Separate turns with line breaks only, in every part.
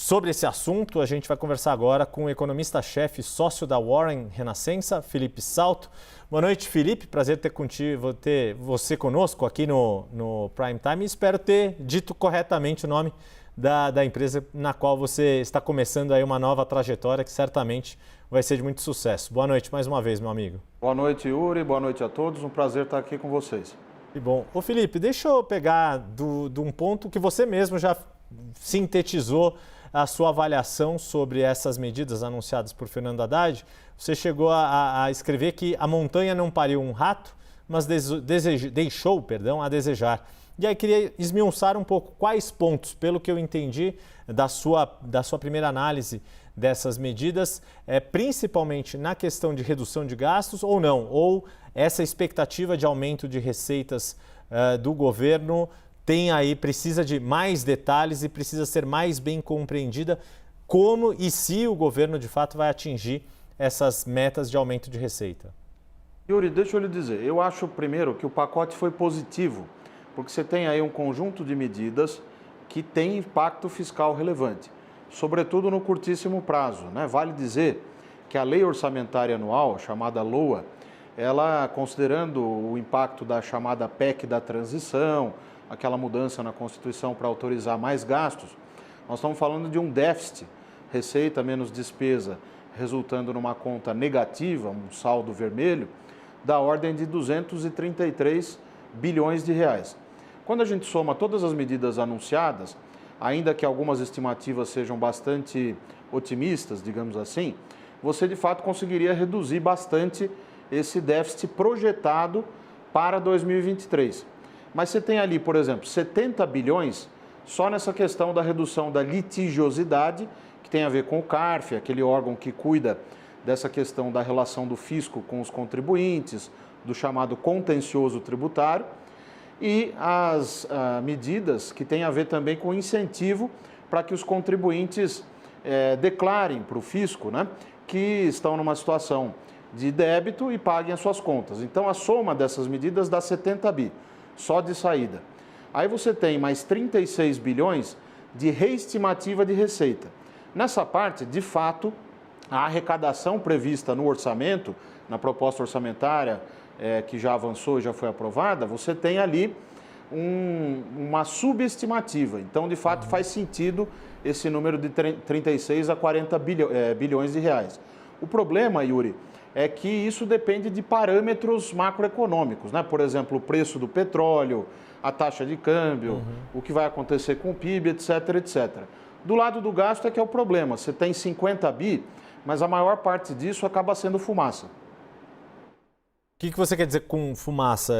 Sobre esse assunto, a gente vai conversar agora com o economista-chefe sócio da Warren Renascença, Felipe Salto. Boa noite, Felipe. Prazer ter você conosco aqui no Prime Time. Espero ter dito corretamente o nome da empresa na qual você está começando aí uma nova trajetória que certamente vai ser de muito sucesso. Boa noite mais uma vez, meu amigo.
Boa noite, Yuri. Boa noite a todos. Um prazer estar aqui com vocês.
Que bom. Ô, Felipe, deixa eu pegar de um ponto que você mesmo já sintetizou a sua avaliação sobre essas medidas anunciadas por Fernando Haddad. Você chegou a escrever que a montanha não pariu um rato, mas deixou a desejar. E aí queria esmiuçar um pouco quais pontos, pelo que eu entendi da sua primeira análise dessas medidas, principalmente na questão de redução de gastos ou não, ou essa expectativa de aumento de receitas do governo precisa de mais detalhes e precisa ser mais bem compreendida como e se o governo de fato vai atingir essas metas de aumento de receita.
Yuri, deixa eu lhe dizer, eu acho primeiro que o pacote foi positivo, porque você tem aí um conjunto de medidas que tem impacto fiscal relevante, sobretudo no curtíssimo prazo, né? Vale dizer que a lei orçamentária anual, chamada LOA, ela, considerando o impacto da chamada PEC da transição, aquela mudança na Constituição para autorizar mais gastos, nós estamos falando de um déficit, receita menos despesa, resultando numa conta negativa, um saldo vermelho, da ordem de 233 bilhões de reais. Quando a gente soma todas as medidas anunciadas, ainda que algumas estimativas sejam bastante otimistas, digamos assim, você de fato conseguiria reduzir bastante esse déficit projetado para 2023. Mas você tem ali, por exemplo, 70 bilhões só nessa questão da redução da litigiosidade, que tem a ver com o CARF, aquele órgão que cuida dessa questão da relação do fisco com os contribuintes, do chamado contencioso tributário, e as medidas que têm a ver também com incentivo para que os contribuintes declarem para o fisco, né, que estão numa situação de débito e paguem as suas contas. Então, a soma dessas medidas dá 70 bi. Só de saída. Aí você tem mais 36 bilhões de reestimativa de receita. Nessa parte, de fato, a arrecadação prevista no orçamento, na proposta orçamentária que já avançou e já foi aprovada, você tem ali uma subestimativa. Então, de fato, faz sentido esse número de 36 a 40 bilhões de reais. O problema, Yuri, é que isso depende de parâmetros macroeconômicos, né? Por exemplo, o preço do petróleo, a taxa de câmbio, o que vai acontecer com o PIB, etc, etc. Do lado do gasto é que é o problema. Você tem 50 bi, mas a maior parte disso acaba sendo fumaça.
O que você quer dizer com fumaça?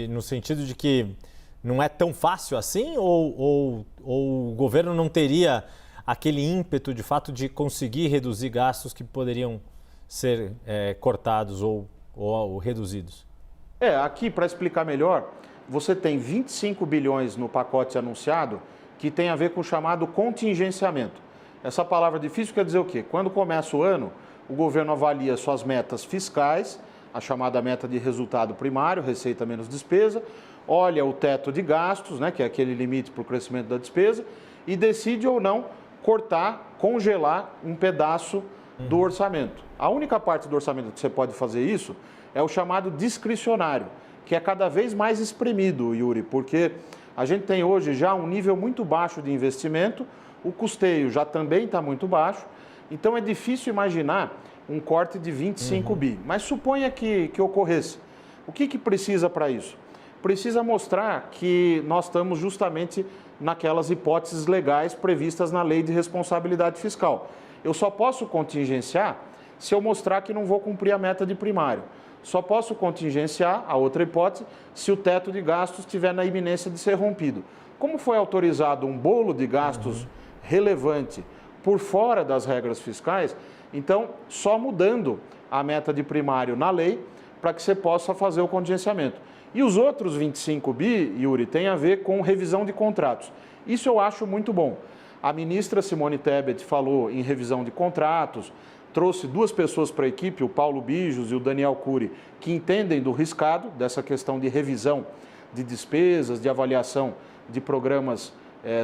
No sentido de que não é tão fácil assim? Ou o governo não teria aquele ímpeto, de fato, de conseguir reduzir gastos que poderiam ser cortados ou reduzidos?
Aqui, para explicar melhor, você tem 25 bilhões no pacote anunciado que tem a ver com o chamado contingenciamento. Essa palavra difícil quer dizer o quê? Quando começa o ano, o governo avalia suas metas fiscais, a chamada meta de resultado primário, receita menos despesa, olha o teto de gastos, né, que é aquele limite para o crescimento da despesa, e decide ou não cortar, congelar um pedaço do orçamento. A única parte do orçamento que você pode fazer isso é o chamado discricionário, que é cada vez mais espremido, Yuri, porque a gente tem hoje já um nível muito baixo de investimento, o custeio já também está muito baixo, então é difícil imaginar um corte de 25 bi. Mas suponha que ocorresse. O que precisa para isso? Precisa mostrar que nós estamos justamente naquelas hipóteses legais previstas na Lei de Responsabilidade Fiscal. Eu só posso contingenciar se eu mostrar que não vou cumprir a meta de primário. Só posso contingenciar, a outra hipótese, se o teto de gastos estiver na iminência de ser rompido. Como foi autorizado um bolo de gastos relevante por fora das regras fiscais, então só mudando a meta de primário na lei para que você possa fazer o contingenciamento. E os outros 25 bi, Yuri, tem a ver com revisão de contratos. Isso eu acho muito bom. A ministra Simone Tebet falou em revisão de contratos, trouxe duas pessoas para a equipe, o Paulo Bijos e o Daniel Cury, que entendem do riscado, dessa questão de revisão de despesas, de avaliação de programas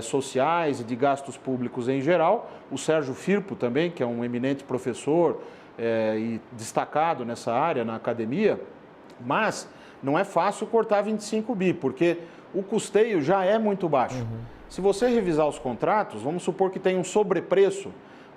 sociais e de gastos públicos em geral. O Sérgio Firpo também, que é um eminente professor e destacado nessa área, na academia, mas não é fácil cortar 25 bi, porque o custeio já é muito baixo. Se você revisar os contratos, vamos supor que tem um sobrepreço,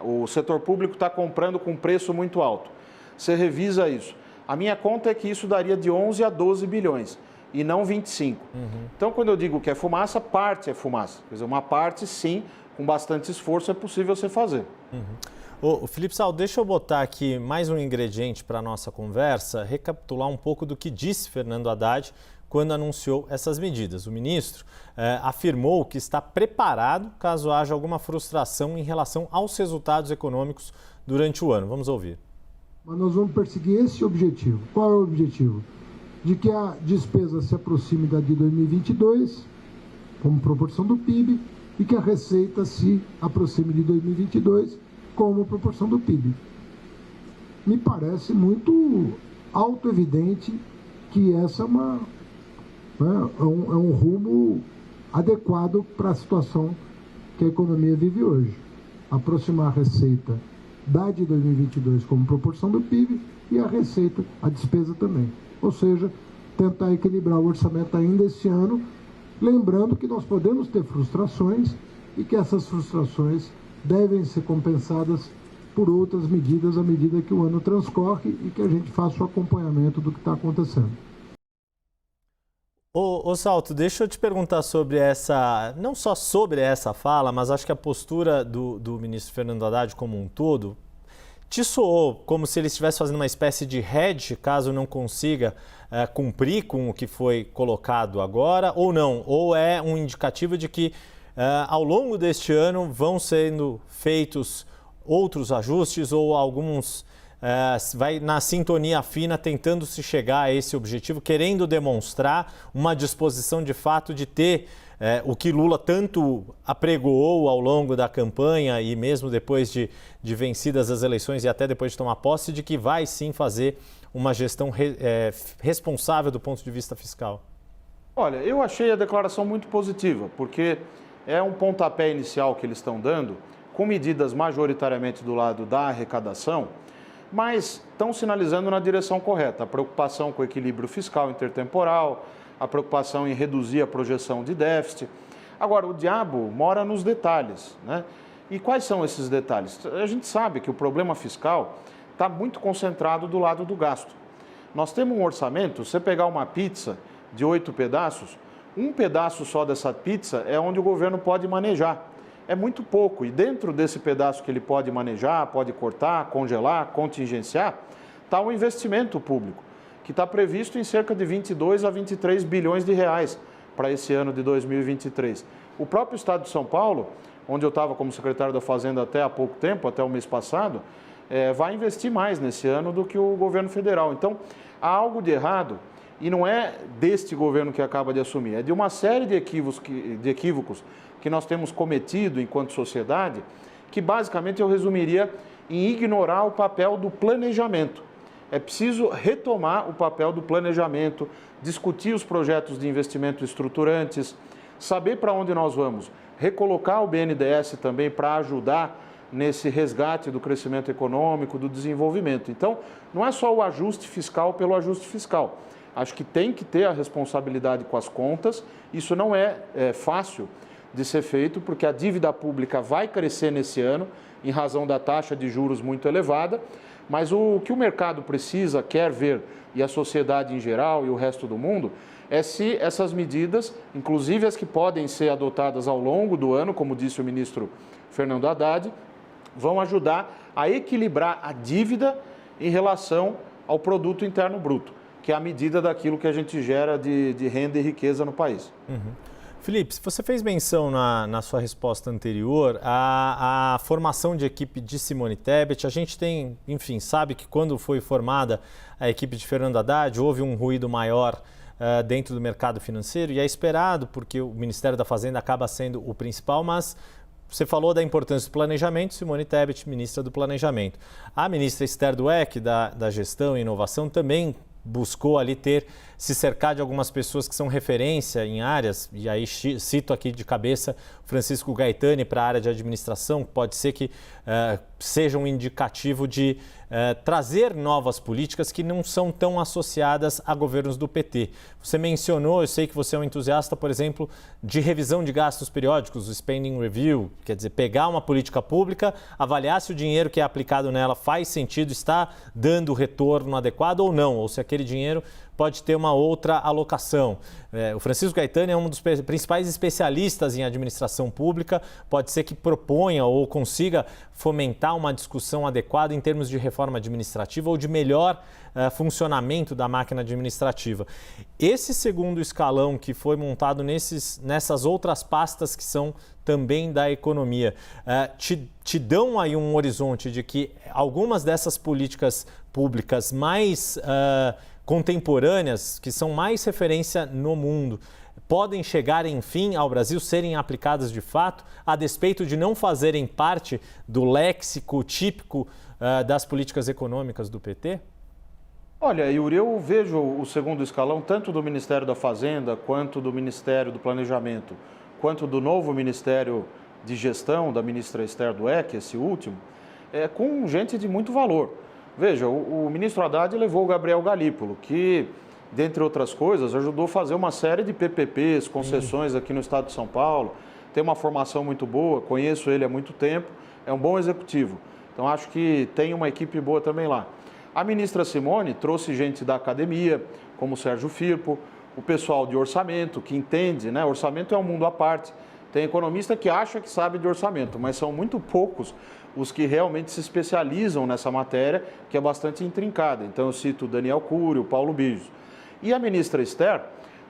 o setor público está comprando com preço muito alto. Você revisa isso. A minha conta é que isso daria de 11 a 12 bilhões e não 25. Então, quando eu digo que é fumaça, parte é fumaça. Quer dizer, uma parte, sim, com bastante esforço é possível você fazer.
Ô, Felipe Sal, deixa eu botar aqui mais um ingrediente para a nossa conversa, recapitular um pouco do que disse Fernando Haddad quando anunciou essas medidas. O ministro afirmou que está preparado caso haja alguma frustração em relação aos resultados econômicos durante o ano. Vamos ouvir.
Mas nós vamos perseguir esse objetivo. Qual é o objetivo? De que a despesa se aproxime da de 2022, como proporção do PIB, e que a receita se aproxime de 2022, como proporção do PIB. Me parece muito autoevidente que essa é um rumo adequado para a situação que a economia vive hoje. Aproximar a receita da de 2022 como proporção do PIB e a receita, a despesa também. Ou seja, tentar equilibrar o orçamento ainda esse ano, lembrando que nós podemos ter frustrações e que essas frustrações devem ser compensadas por outras medidas à medida que o ano transcorre e que a gente faça o acompanhamento do que está acontecendo.
Ô Salto, deixa eu te perguntar sobre não só sobre essa fala, mas acho que a postura do ministro Fernando Haddad como um todo, te soou como se ele estivesse fazendo uma espécie de hedge, caso não consiga cumprir com o que foi colocado agora, ou não? Ou é um indicativo de que ao longo deste ano vão sendo feitos outros ajustes ou alguns vai na sintonia fina tentando se chegar a esse objetivo, querendo demonstrar uma disposição de fato de ter o que Lula tanto apregoou ao longo da campanha e mesmo depois de vencidas as eleições e até depois de tomar posse, de que vai sim fazer uma gestão responsável do ponto de vista fiscal?
Olha, eu achei a declaração muito positiva, porque é um pontapé inicial que eles estão dando, com medidas majoritariamente do lado da arrecadação, mas estão sinalizando na direção correta. A preocupação com o equilíbrio fiscal intertemporal, a preocupação em reduzir a projeção de déficit. Agora, o diabo mora nos detalhes, né? E quais são esses detalhes? A gente sabe que o problema fiscal está muito concentrado do lado do gasto. Nós temos um orçamento, você pegar uma pizza de 8 pedaços, um pedaço só dessa pizza é onde o governo pode manejar. É muito pouco, e dentro desse pedaço que ele pode manejar, pode cortar, congelar, contingenciar, está o investimento público, que está previsto em cerca de 22 a 23 bilhões de reais para esse ano de 2023. O próprio Estado de São Paulo, onde eu estava como secretário da Fazenda até há pouco tempo, até o mês passado, vai investir mais nesse ano do que o governo federal. Então, há algo de errado, e não é deste governo que acaba de assumir, é de uma série de equívocos que nós temos cometido enquanto sociedade, que basicamente eu resumiria em ignorar o papel do planejamento. É preciso retomar o papel do planejamento, discutir os projetos de investimento estruturantes, saber para onde nós vamos, recolocar o BNDES também para ajudar nesse resgate do crescimento econômico, do desenvolvimento. Então, não é só o ajuste fiscal pelo ajuste fiscal. Acho que tem que ter a responsabilidade com as contas. Isso não é fácil de ser feito, porque a dívida pública vai crescer nesse ano, em razão da taxa de juros muito elevada, mas o que o mercado precisa, quer ver, e a sociedade em geral e o resto do mundo, é se essas medidas, inclusive as que podem ser adotadas ao longo do ano, como disse o ministro Fernando Haddad, vão ajudar a equilibrar a dívida em relação ao produto interno bruto, que é a medida daquilo que a gente gera de renda e riqueza no país.
Felipe, você fez menção na sua resposta anterior à formação de equipe de Simone Tebet. A gente tem, enfim, sabe que quando foi formada a equipe de Fernando Haddad, houve um ruído maior dentro do mercado financeiro e é esperado porque o Ministério da Fazenda acaba sendo o principal, mas você falou da importância do planejamento, Simone Tebet, ministra do Planejamento. A ministra Esther Dweck, da Gestão e Inovação, também buscou ali ter se cercar de algumas pessoas que são referência em áreas, e aí cito aqui de cabeça Francisco Gaetani para a área de administração, pode ser que seja um indicativo de trazer novas políticas que não são tão associadas a governos do PT. Você mencionou, eu sei que você é um entusiasta, por exemplo, de revisão de gastos periódicos, o spending review, quer dizer, pegar uma política pública, avaliar se o dinheiro que é aplicado nela faz sentido, está dando retorno adequado ou não, ou se aquele dinheiro pode ter uma outra alocação. O Francisco Gaetani é um dos principais especialistas em administração pública, pode ser que proponha ou consiga fomentar uma discussão adequada em termos de reforma administrativa ou de melhor funcionamento da máquina administrativa. Esse segundo escalão que foi montado nessas outras pastas que são também da economia, te dão aí um horizonte de que algumas dessas políticas públicas mais contemporâneas, que são mais referência no mundo, podem chegar, enfim, ao Brasil, serem aplicadas de fato, a despeito de não fazerem parte do léxico típico das políticas econômicas do PT?
Olha, Yuri, eu vejo o segundo escalão, tanto do Ministério da Fazenda, quanto do Ministério do Planejamento, quanto do novo Ministério de Gestão, da ministra Esther Dweck, esse último, com gente de muito valor. Veja, o ministro Haddad levou o Gabriel Galípolo, que, dentre outras coisas, ajudou a fazer uma série de PPPs, concessões aqui no estado de São Paulo, tem uma formação muito boa, conheço ele há muito tempo, é um bom executivo. Então, acho que tem uma equipe boa também lá. A ministra Simone trouxe gente da academia, como o Sérgio Firpo, o pessoal de orçamento, que entende, né? Orçamento é um mundo à parte. Tem economista que acha que sabe de orçamento, mas são muito poucos os que realmente se especializam nessa matéria, que é bastante intrincada. Então, eu cito o Daniel Cury, o Paulo Bijos. E a ministra Esther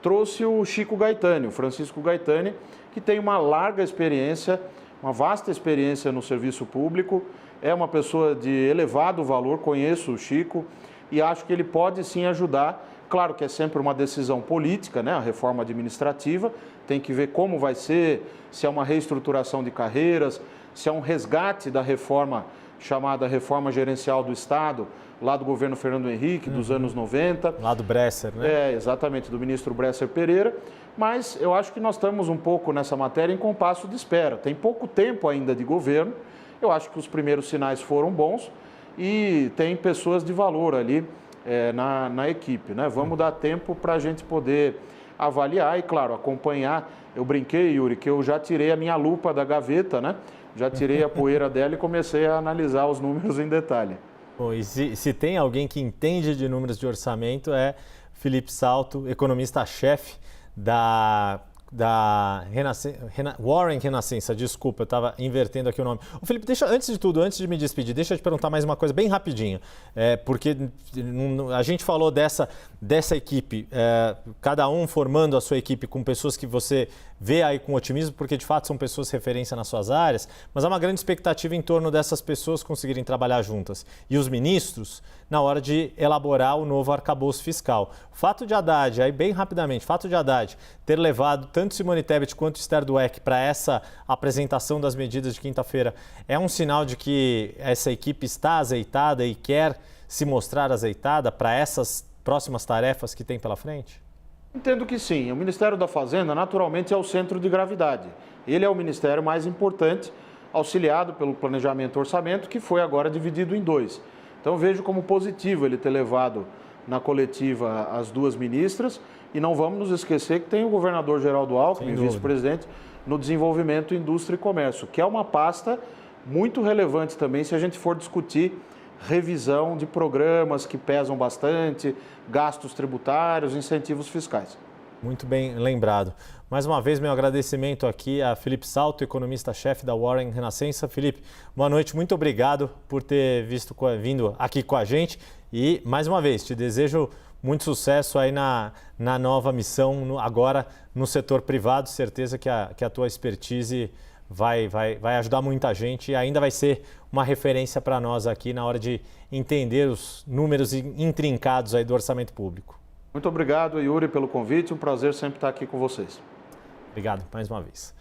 trouxe o Chico Gaetani, o Francisco Gaetani, que tem uma larga experiência, uma vasta experiência no serviço público, é uma pessoa de elevado valor, conheço o Chico e acho que ele pode sim ajudar. Claro que é sempre uma decisão política, né? A reforma administrativa, tem que ver como vai ser, se é uma reestruturação de carreiras, se é um resgate da reforma chamada Reforma Gerencial do Estado, lá do governo Fernando Henrique, dos anos 90.
Lá do Bresser, né?
Exatamente, do ministro Bresser Pereira. Mas eu acho que nós estamos um pouco nessa matéria em compasso de espera. Tem pouco tempo ainda de governo. Eu acho que os primeiros sinais foram bons e tem pessoas de valor ali na equipe, né? Vamos dar tempo para a gente poder avaliar e, claro, acompanhar. Eu brinquei, Yuri, que eu já tirei a minha lupa da gaveta, né? Já tirei a poeira dela e comecei a analisar os números em detalhe.
Bom, e se tem alguém que entende de números de orçamento é Felipe Salto, economista-chefe da Warren Renascença, desculpa, eu estava invertendo aqui o nome. Ô, Felipe, antes de tudo, antes de me despedir, deixa eu te perguntar mais uma coisa bem rapidinho, porque a gente falou dessa equipe, cada um formando a sua equipe com pessoas que você vê aí com otimismo, porque de fato são pessoas referência nas suas áreas, mas há uma grande expectativa em torno dessas pessoas conseguirem trabalhar juntas. E os ministros, na hora de elaborar o novo arcabouço fiscal. O fato de Haddad, aí bem rapidamente, ter levado tanto Simone Tebet quanto Esther Dweck para essa apresentação das medidas de quinta-feira, é um sinal de que essa equipe está azeitada e quer se mostrar azeitada para essas próximas tarefas que tem pela frente?
Entendo que sim. O Ministério da Fazenda, naturalmente, é o centro de gravidade. Ele é o ministério mais importante, auxiliado pelo planejamento e orçamento, que foi agora dividido em dois. Então, vejo como positivo ele ter levado na coletiva as duas ministras. E não vamos nos esquecer que tem o governador Geraldo Alckmin, vice-presidente, no desenvolvimento, indústria e comércio, que é uma pasta muito relevante também se a gente for discutir revisão de programas que pesam bastante, gastos tributários, incentivos fiscais.
Muito bem lembrado. Mais uma vez, meu agradecimento aqui a Felipe Salto, economista-chefe da Warren Renascença. Felipe, boa noite, muito obrigado por ter vindo aqui com a gente e, mais uma vez, te desejo muito sucesso aí na nova missão, agora no setor privado. Certeza que a tua expertise vai ajudar muita gente e ainda vai ser uma referência para nós aqui na hora de entender os números intrincados aí do orçamento público.
Muito obrigado, Yuri, pelo convite. Um prazer sempre estar aqui com vocês.
Obrigado mais uma vez.